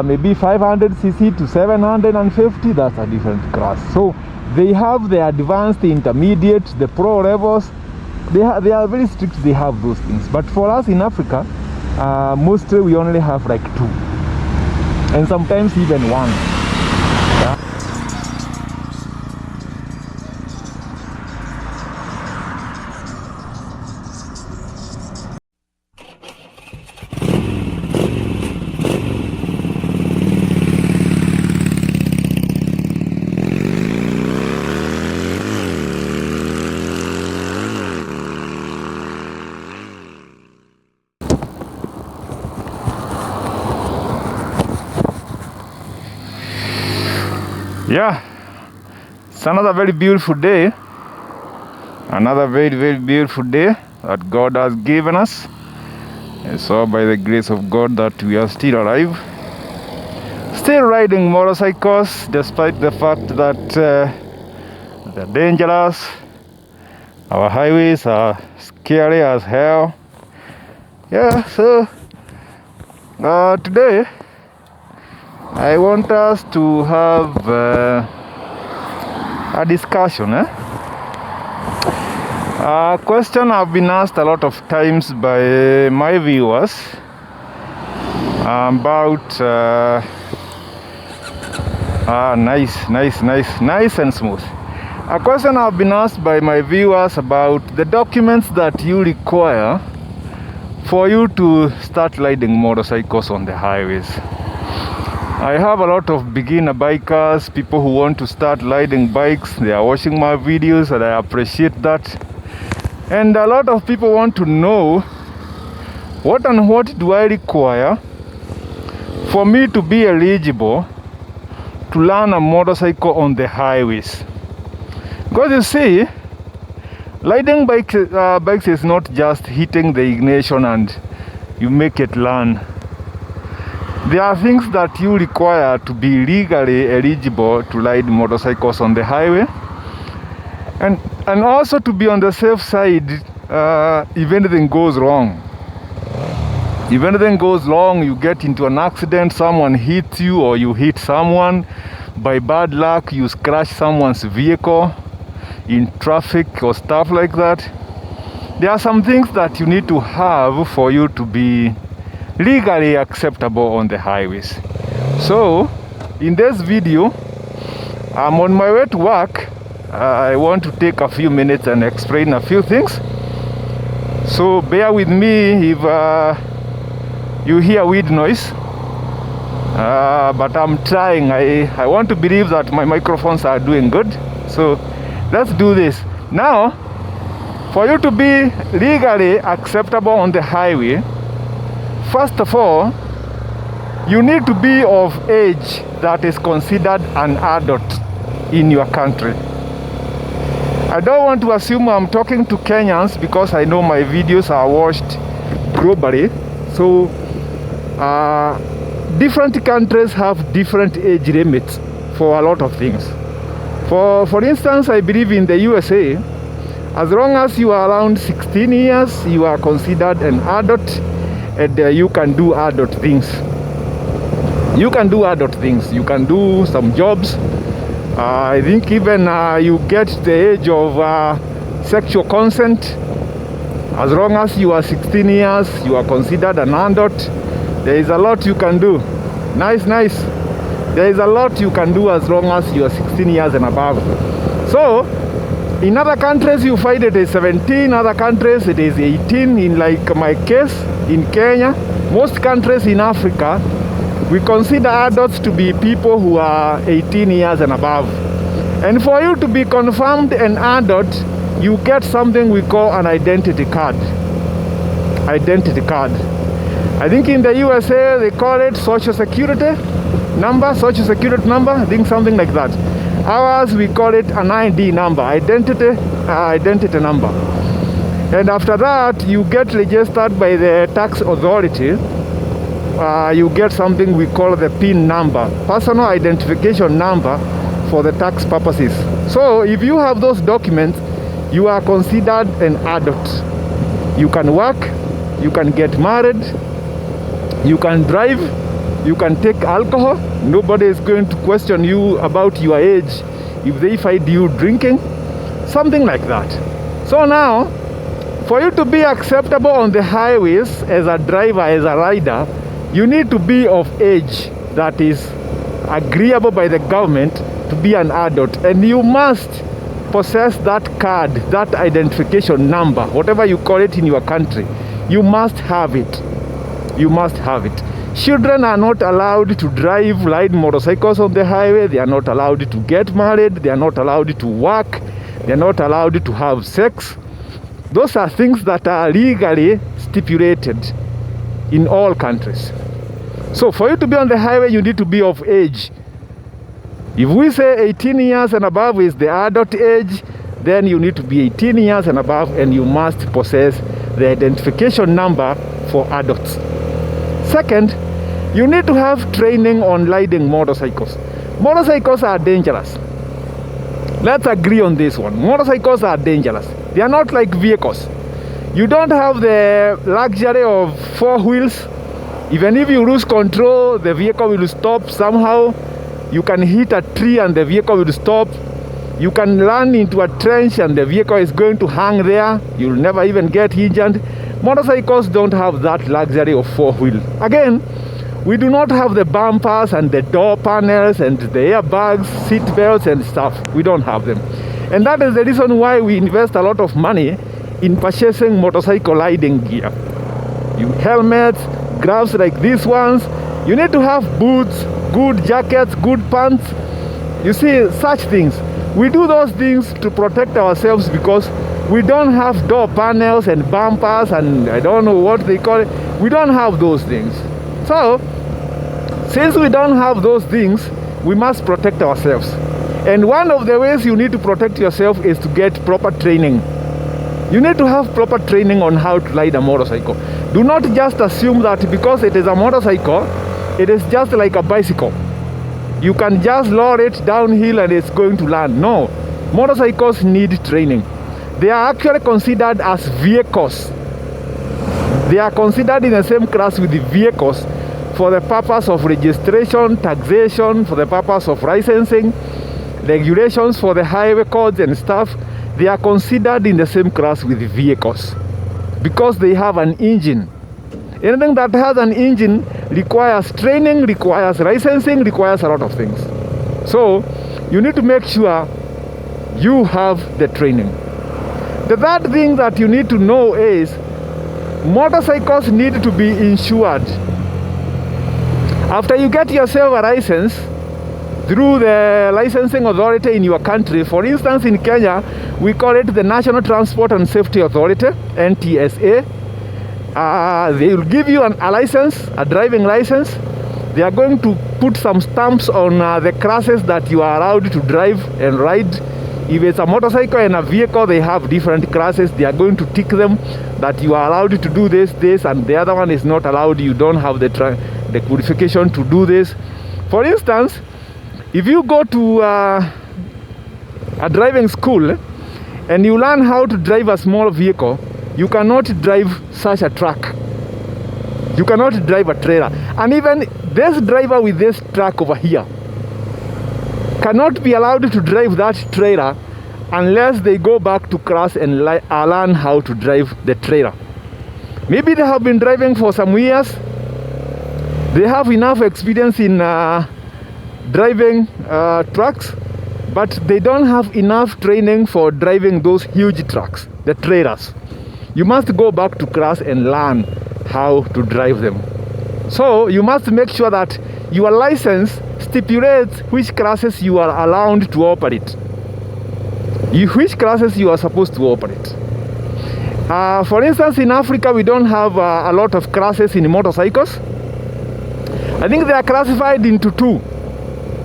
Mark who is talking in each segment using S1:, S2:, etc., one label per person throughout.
S1: maybe 500cc to 750, that's a different class. So they have the advanced, intermediate, the pro levels. They are very strict, they have those things. But for us in Africa, mostly we only have like 2. And sometimes even 1. Yeah, it's another very beautiful day. Another very, very beautiful day that God has given us. And so by the grace of God that we are still alive. Still riding motorcycles despite the fact that they're dangerous. Our highways are scary as hell. Yeah, so today I want us to have a discussion. A question I've been asked a lot of times by my viewers about nice and smooth. A question I've been asked by my viewers about the documents that you require for you to start riding motorcycles on the highways. I have a lot of beginner bikers, people who want to start riding bikes. They are watching my videos and I appreciate that. And a lot of people want to know what do I require for me to be eligible to learn a motorcycle on the highways. Because you see, riding bikes is not just hitting the ignition and you make it learn. There are things that you require to be legally eligible to ride motorcycles on the highway, and also to be on the safe side if anything goes wrong. If anything goes wrong, you get into an accident, someone hits you or you hit someone, by bad luck you crash someone's vehicle in traffic or stuff like that. There are some things that you need to have for you to be legally acceptable on the highways. So in this video, I'm on my way to work. I want to take a few minutes and explain a few things, so bear with me if you hear weird noise, but I'm trying. I want to believe that my microphones are doing good, so let's do this. Now, for you to be legally acceptable on the highway, first of all, you need to be of age that is considered an adult in your country. I don't want to assume I'm talking to Kenyans because I know my videos are watched globally. So different countries have different age limits for a lot of things. For instance, I believe in the USA, as long as you are around 16 years, you are considered an adult. And you can do adult things. You can do adult things. You can do some jobs. I think even you get the age of sexual consent. As long as you are 16 years, you are considered an adult. There is a lot you can do. Nice. There is a lot you can do as long as you are 16 years and above. So, in other countries you find it is 17, other countries it is 18, in like my case, in Kenya. Most countries in Africa, we consider adults to be people who are 18 years and above. And for you to be confirmed an adult, you get something we call an identity card. Identity card. I think in the USA they call it social security number, I think something like that. Ours, we call it an ID number, identity number. And after that, you get registered by the tax authority. You get something we call the PIN number, personal identification number, for the tax purposes. So if you have those documents, you are considered an adult. You can work, you can get married, you can drive, You can take alcohol. Nobody is going to question you about your age if they find you drinking. Something like that. So now, for you to be acceptable on the highways as a driver, as a rider, you need to be of age that is agreeable by the government to be an adult. And you must possess that card, that identification number, whatever you call it in your country. You must have it. You must have it. Children are not allowed to ride motorcycles on the highway. They are not allowed to get married. They are not allowed to work. They are not allowed to have sex. Those are things that are legally stipulated in all countries. So for you to be on the highway, you need to be of age. If we say 18 years and above is the adult age, then you need to be 18 years and above, and you must possess the identification number for adults. Second, you need to have training on riding motorcycles. Motorcycles are dangerous. Let's agree on this one. Motorcycles are dangerous. They are not like vehicles. You don't have the luxury of 4 wheels. Even if you lose control, the vehicle will stop somehow. You can hit a tree and the vehicle will stop. You can run into a trench and the vehicle is going to hang there. You'll never even get injured. Motorcycles don't have that luxury of 4-wheel. Again, we do not have the bumpers and the door panels and the airbags, seat belts and stuff. We don't have them. And that is the reason why we invest a lot of money in purchasing motorcycle riding gear. Helmets, gloves like these ones. You need to have boots, good jackets, good pants. You see, such things. We do those things to protect ourselves because we don't have door panels and bumpers and I don't know what they call it. We don't have those things. So, since we don't have those things, we must protect ourselves. And one of the ways you need to protect yourself is to get proper training. You need to have proper training on how to ride a motorcycle. Do not just assume that because it is a motorcycle, it is just like a bicycle. You can just lower it downhill and it's going to land. No, motorcycles need training. They are actually considered as vehicles. They are considered in the same class with the vehicles for the purpose of registration, taxation, for the purpose of licensing, regulations for the highway codes and stuff. They are considered in the same class with the vehicles because they have an engine. Anything that has an engine requires training, requires licensing, requires a lot of things. So you need to make sure you have the training. The third thing that you need to know is motorcycles need to be insured. After you get yourself a license through the licensing authority in your country, for instance in Kenya, we call it the National Transport and Safety Authority, NTSA. They will give you a license, a driving license. They are going to put some stamps on the classes that you are allowed to drive and ride. If it's a motorcycle and a vehicle, they have different classes. They are going to tick them that you are allowed to do this, and the other one is not allowed. You don't have the qualification to do this. For instance, if you go to a driving school and you learn how to drive a small vehicle, you cannot drive such a truck. You cannot drive a trailer. And even this driver with this truck over here cannot be allowed to drive that trailer unless they go back to class and learn how to drive the trailer. Maybe they have been driving for some years. They have enough experience in driving trucks, but they don't have enough training for driving those huge trucks, the trailers. You must go back to class and learn how to drive them. So you must make sure that your license stipulates which classes you are allowed to operate, which classes you are supposed to operate. For instance, in Africa, we don't have a lot of classes in motorcycles. I think they are classified into 2.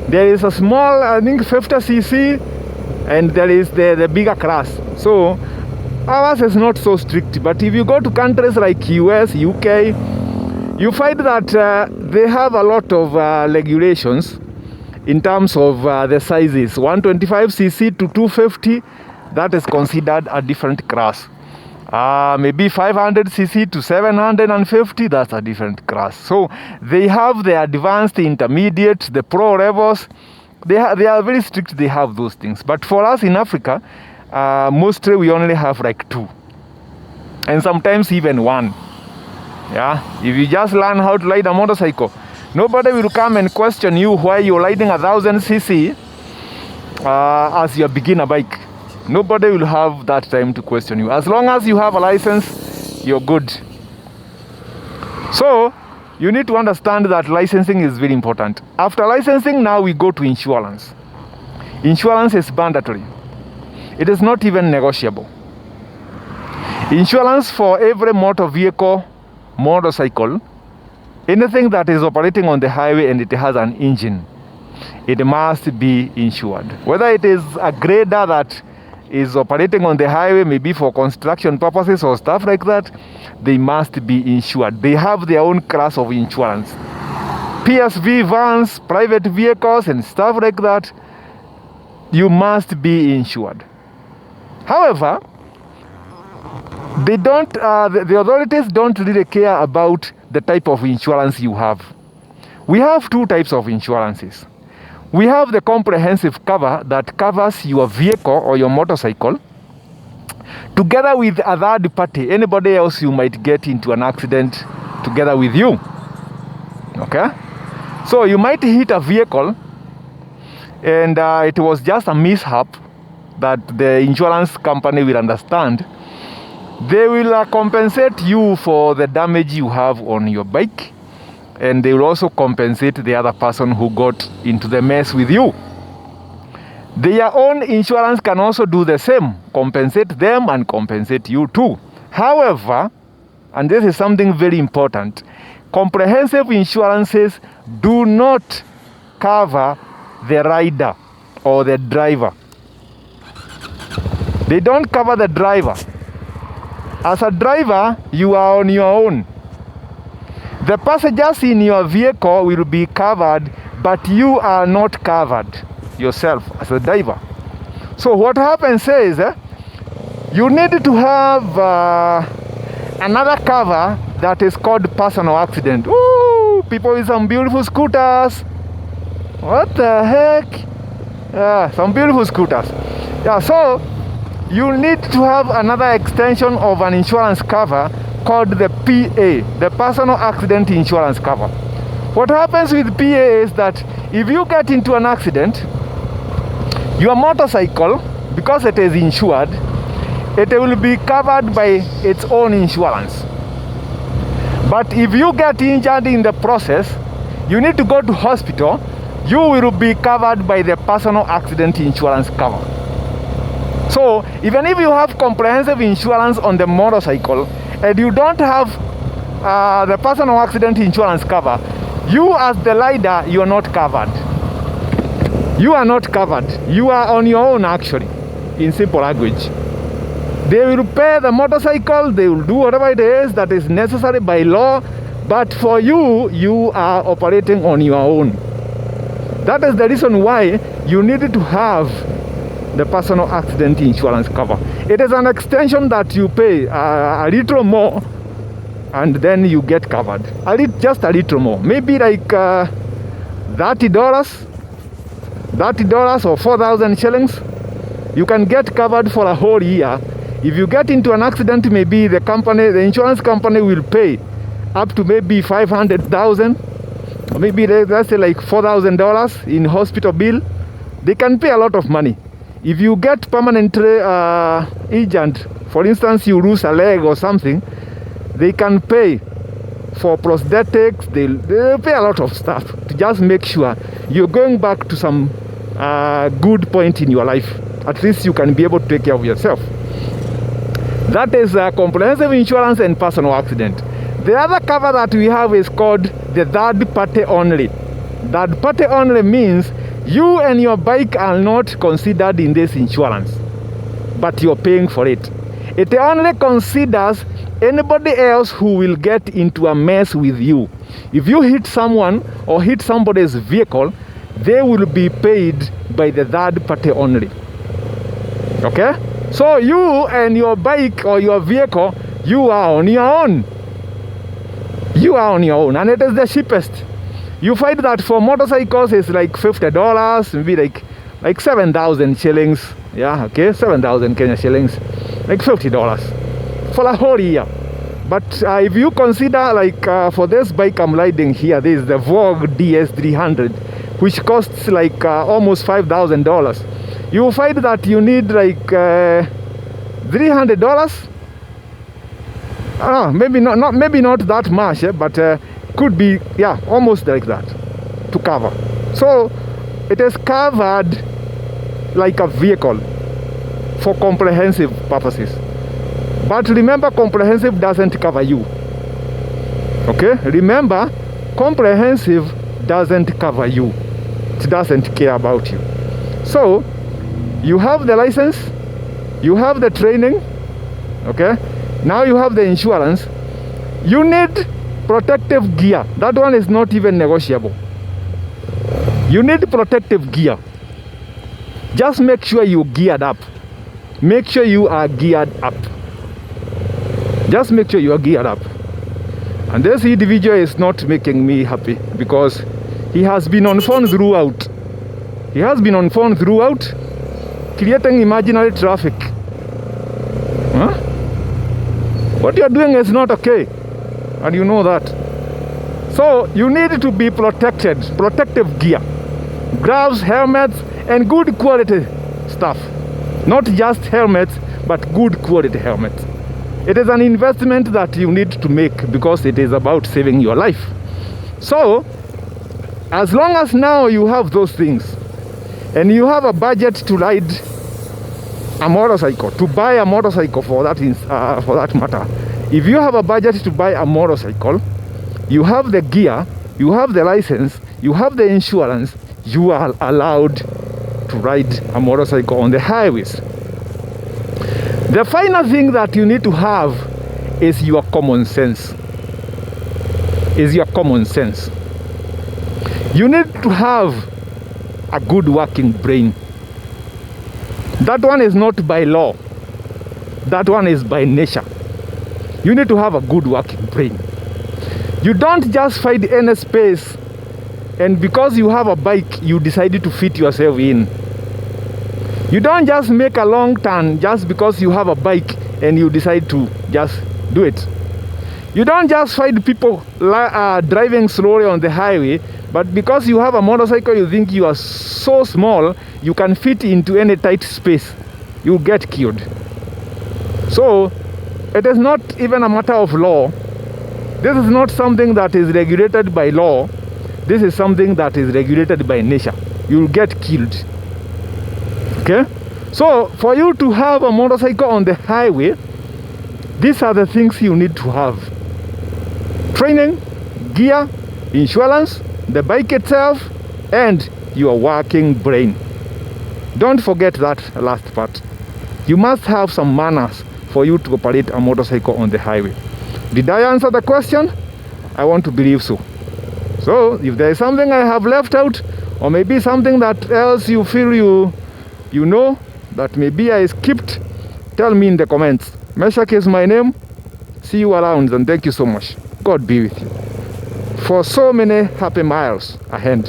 S1: There is a small, I think 50cc, and there is the bigger class. So ours is not so strict. But if you go to countries like US, UK, you find that they have a lot of regulations in terms of the sizes. 125cc to 250, that is considered a different class. maybe 500cc to 750, that's a different class. So they have the advanced, intermediate, the pro levels. They are very strict, they have those things. But for us in Africa, mostly we only have like 2. And sometimes even 1. Yeah, if you just learn how to ride a motorcycle, nobody will come and question you why you're riding 1000cc as your beginner bike. Nobody will have that time to question you. As long as you have a license, you're good. So you need to understand that licensing is very important. After licensing, now we go to insurance. Insurance is mandatory. It is not even negotiable. Insurance for every motor vehicle, motorcycle, anything that is operating on the highway and it has an engine, it must be insured. Whether it is a grader that is operating on the highway, maybe for construction purposes or stuff like that, they must be insured. They have their own class of insurance. PSV vans, private vehicles and stuff like that, you must be insured. However, they don't, the authorities don't really care about the type of insurance you have. We have 2 types of insurances. We have the comprehensive cover that covers your vehicle or your motorcycle together with a third party, anybody else you might get into an accident together with you. Okay? So you might hit a vehicle and it was just a mishap that the insurance company will understand. They will compensate you for the damage you have on your bike, and they will also compensate the other person who got into the mess with you. Their own insurance can also do the same, compensate them and compensate you too. However, and this is something very important, comprehensive insurances do not cover the rider or the driver. They don't cover the driver. As a driver, you are on your own. The passengers in your vehicle will be covered, but you are not covered yourself as a driver. So what happens is, you need to have another cover that is called personal accident. Ooh, people with some beautiful scooters. What the heck? Yeah, some beautiful scooters. Yeah, so you need to have another extension of an insurance cover called the PA, the personal accident insurance cover. What happens with PA is that if you get into an accident, your motorcycle, because it is insured, it will be covered by its own insurance. But if you get injured in the process, you need to go to hospital, you will be covered by the personal accident insurance cover. So even if you have comprehensive insurance on the motorcycle and you don't have the personal accident insurance cover, you as the rider, you are not covered. You are not covered. You are on your own, actually, in simple language. They will pay the motorcycle, they will do whatever it is that is necessary by law, but for you, you are operating on your own. That is the reason why you need to have the personal accident insurance cover. It is an extension that you pay a little more and then you get covered. Just a little more. Maybe like $30 or 4,000 shillings. You can get covered for a whole year. If you get into an accident, maybe the insurance company will pay up to maybe 500,000, or maybe let's say like $4,000 in hospital bill. They can pay a lot of money. If you get permanently injured, for instance, you lose a leg or something, they can pay for prosthetics. They'll pay a lot of stuff to just make sure you're going back to some good point in your life. At least you can be able to take care of yourself. That is comprehensive insurance and personal accident. The other cover that we have is called the third party only. Third party only means you and your bike are not considered in this insurance, but you're paying for it. It only considers anybody else who will get into a mess with you. If you hit someone or hit somebody's vehicle, they will be paid by the third party only. Okay? So you and your bike or your vehicle, you are on your own. You are on your own, and it is the cheapest. You find that for motorcycles it's like $50, maybe like 7,000 shillings. Yeah, okay, 7,000 Kenya shillings, like $50 for a whole year. But if you consider like for this bike I'm riding here, this is the Vogue DS300, which costs like almost $5,000. You will find that you need like $300. Maybe not that much, but could be, yeah, almost like that to cover. So it is covered like a vehicle for comprehensive purposes. But remember, comprehensive doesn't cover you. Okay? Remember, comprehensive doesn't cover you. It doesn't care about you. So you have the license, you have the training, okay? Now you have the insurance. You need protective gear. That one is not even negotiable. You need protective gear. Just make sure you geared up. Make sure you are geared up. Just make sure you are geared up. And this individual is not making me happy because he has been on phone throughout. He has been on phone throughout, creating imaginary traffic. Huh? What you're doing is not okay, and you know that. So you need to be protected, protective gear, gloves, helmets, and good quality stuff. Not just helmets, but good quality helmets. It is an investment that you need to make because it is about saving your life. So as long as now you have those things, and you have a budget to ride a motorcycle, to buy a motorcycle for that matter. If you have a budget to buy a motorcycle, you have the gear, you have the license, you have the insurance, you are allowed to ride a motorcycle on the highways. The final thing that you need to have is your common sense. You need to have a good working brain. That one is not by law. That one is by nature. You need to have a good working brain. You don't just find any space and because you have a bike, you decided to fit yourself in. You don't just make a long turn just because you have a bike and you decide to just do it. You don't just find people driving slowly on the highway, but because you have a motorcycle, you think you are so small, you can fit into any tight space. You get killed. So it is not even a matter of law. This is not something that is regulated by law. This is something that is regulated by nature. You'll get killed. Okay? So for you to have a motorcycle on the highway, these are the things you need to have: training, gear, insurance, the bike itself, and your working brain. Don't forget that last part. You must have some manners for you to operate a motorcycle on the highway. Did I answer the question? I want to believe so. So if there is something I have left out, or maybe something that else you feel you know that maybe I skipped, tell me in the comments. Meshach is my name. See you around, and thank you so much. God be with you for so many happy miles ahead.